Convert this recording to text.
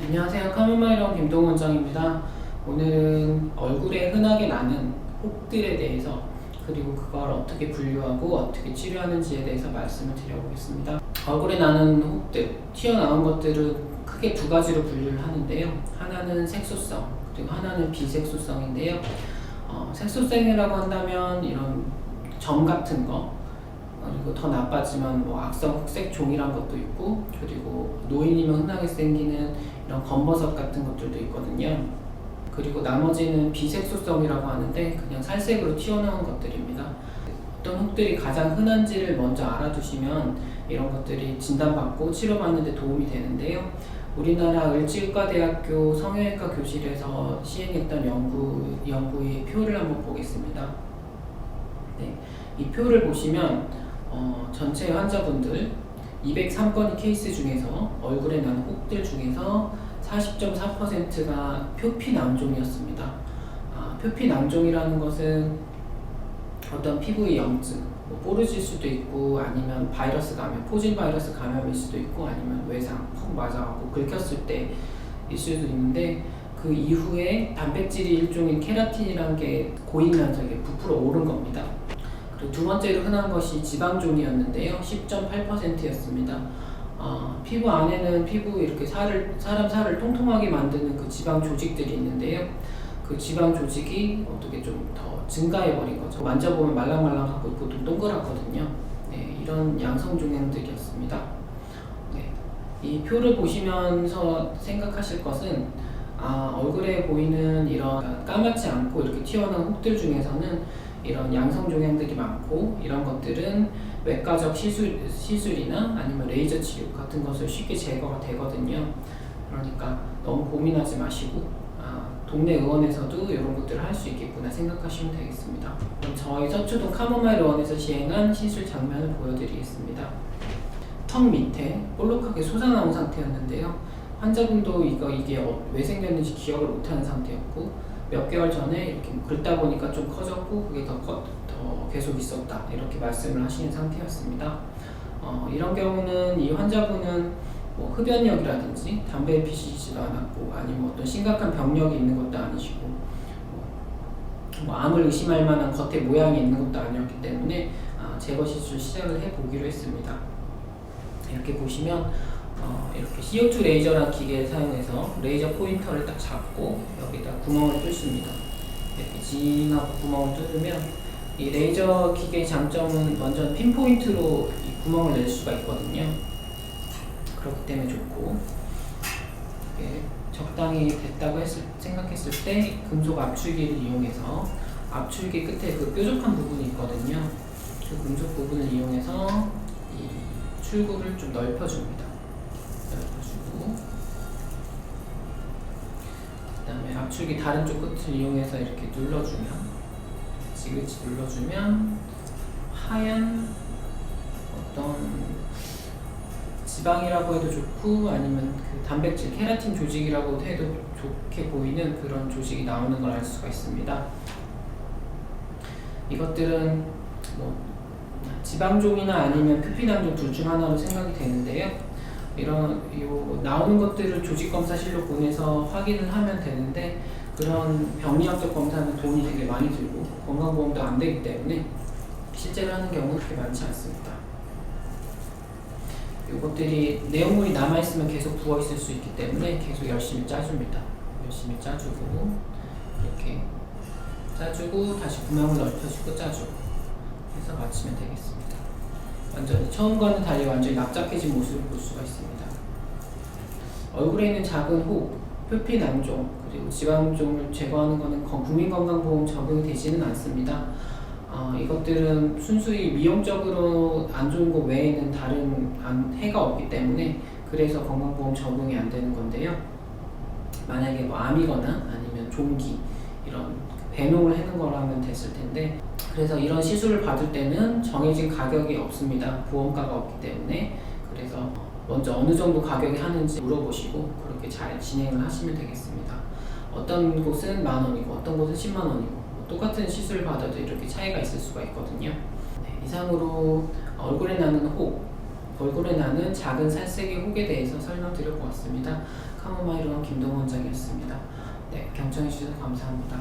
안녕하세요. 카모마일원 김동 원장입니다. 오늘은 얼굴에 흔하게 나는 혹들에 대해서 그리고 그걸 어떻게 분류하고 어떻게 치료하는지에 대해서 말씀을 드려보겠습니다. 얼굴에 나는 혹들, 튀어나온 것들은 크게 두 가지로 분류를 하는데요. 하나는 색소성, 그리고 하나는 비색소성인데요. 색소성이라고 한다면 이런 점 같은 거, 그리고 더 나빠지면 악성 흑색 종이란 것도 있고, 그리고 노인이면 흔하게 생기는 이런 검버섯 같은 것들도 있거든요. 그리고 나머지는 비색소성이라고 하는데 그냥 살색으로 튀어나온 것들입니다. 어떤 혹들이 가장 흔한지를 먼저 알아두시면 이런 것들이 진단받고 치료받는 데 도움이 되는데요. 우리나라 을지의과대학교 성형외과 교실에서 시행했던 연구의 표를 한번 보겠습니다. 네, 이 표를 보시면 전체 환자분들 203건의 케이스 중에서 얼굴에 나는 혹들 중에서 40.4%가 표피낭종이었습니다. 표피낭종이라는 것은 어떤 피부의 염증, 뽀르질 수도 있고 아니면 바이러스 감염, 포진 바이러스 감염일 수도 있고 아니면 외상, 퍽 맞아갖고 긁혔을 때일 수도 있는데 그 이후에 단백질이 일종인 케라틴이라는 게 고이면서 이게 부풀어 오른 겁니다. 그리고 두 번째로 흔한 것이 지방종이었는데요. 10.8%였습니다. 피부 안에는 이렇게 사람 살을 통통하게 만드는 그 지방 조직들이 있는데요. 그 지방 조직이 어떻게 좀 더 증가해버린 거죠. 만져보면 말랑말랑하고 보통 동그랗거든요. 네, 이런 양성종양들이었습니다. 네, 이 표를 보시면서 생각하실 것은 얼굴에 보이는 이런 까맣지 않고 이렇게 튀어나온 혹들 중에서는 이런 양성종양들이 많고 이런 것들은 외과적 시술이나 아니면 레이저 치료 같은 것을 쉽게 제거가 되거든요. 그러니까 너무 고민하지 마시고 동네 의원에서도 이런 것들을 할 수 있겠구나 생각하시면 되겠습니다. 그럼 저희 서초동 카모마일 의원에서 시행한 시술 장면을 보여드리겠습니다. 턱 밑에 볼록하게 솟아나온 상태였는데요. 환자분도 이게 왜 생겼는지 기억을 못하는 상태였고 몇 개월 전에 이렇게 긁다 보니까 좀 커졌고 그게 더 계속 있었다 이렇게 말씀을 하시는 상태였습니다. 이런 경우는 이 환자분은 흡연력이라든지 담배를 피시지도 않았고 아니면 어떤 심각한 병력이 있는 것도 아니시고 암을 의심할 만한 겉에 모양이 있는 것도 아니었기 때문에 제거 시술 시작을 해보기로 했습니다. 이렇게 보시면 이렇게 CO2 레이저라는 기계를 사용해서 레이저 포인터를 딱 잡고 여기다 구멍을 뚫습니다. 이렇게 진하고 구멍을 뚫으면 이 레이저 기계의 장점은 완전 핀포인트로 이 구멍을 낼 수가 있거든요. 그렇기 때문에 좋고 적당히 됐다고 생각했을 때 금속 압출기를 이용해서 압출기 끝에 그 뾰족한 부분이 있거든요. 그 금속 부분을 이용해서 이 출구를 좀 넓혀줍니다. 넓혀주고 그 다음에 압출기 다른 쪽 끝을 이용해서 이렇게 눌러주면 지그치 눌러주면 하얀 어떤 지방이라고 해도 좋고 아니면 그 단백질 케라틴 조직이라고 해도 좋게 보이는 그런 조직이 나오는 걸 알 수가 있습니다. 이것들은 지방종이나 아니면 표피낭종 둘 중 하나로 생각이 되는데요. 나오는 것들을 조직검사실로 보내서 확인을 하면 되는데 그런 병리학적 검사는 돈이 되게 많이 들고 건강보험도 안 되기 때문에 실제로 하는 경우는 그렇게 많지 않습니다. 이것들이 내용물이 남아있으면 계속 부어있을 수 있기 때문에 계속 열심히 짜줍니다. 열심히 짜주고 이렇게 짜주고 다시 구멍을 넓혀주고 짜주고 해서 마치면 되겠습니다. 완전히 처음과는 달리 완전히 납작해진 모습을 볼 수가 있습니다. 얼굴에 있는 작은 혹, 표피낭종 그리고 지방종을 제거하는 것은 국민건강보험 적용이 되지는 않습니다. 이것들은 순수히 미용적으로 안 좋은 것 외에는 다른 해가 없기 때문에 그래서 건강보험 적용이 안 되는 건데요. 만약에 암이거나 아니면 종기 이런 배농을 해는 거라면 됐을 텐데 그래서 이런 시술을 받을 때는 정해진 가격이 없습니다. 보험가가 없기 때문에 그래서 먼저 어느 정도 가격이 하는지 물어보시고 그렇게 잘 진행을 하시면 되겠습니다. 어떤 곳은 10,000원이고 어떤 곳은 100,000원이고 똑같은 시술을 받아도 이렇게 차이가 있을 수가 있거든요. 네, 이상으로 얼굴에 나는 혹, 얼굴에 나는 작은 살색의 혹에 대해서 설명드려 보았습니다. 카모마일원 김동원 원장이었습니다. 네, 경청해 주셔서 감사합니다.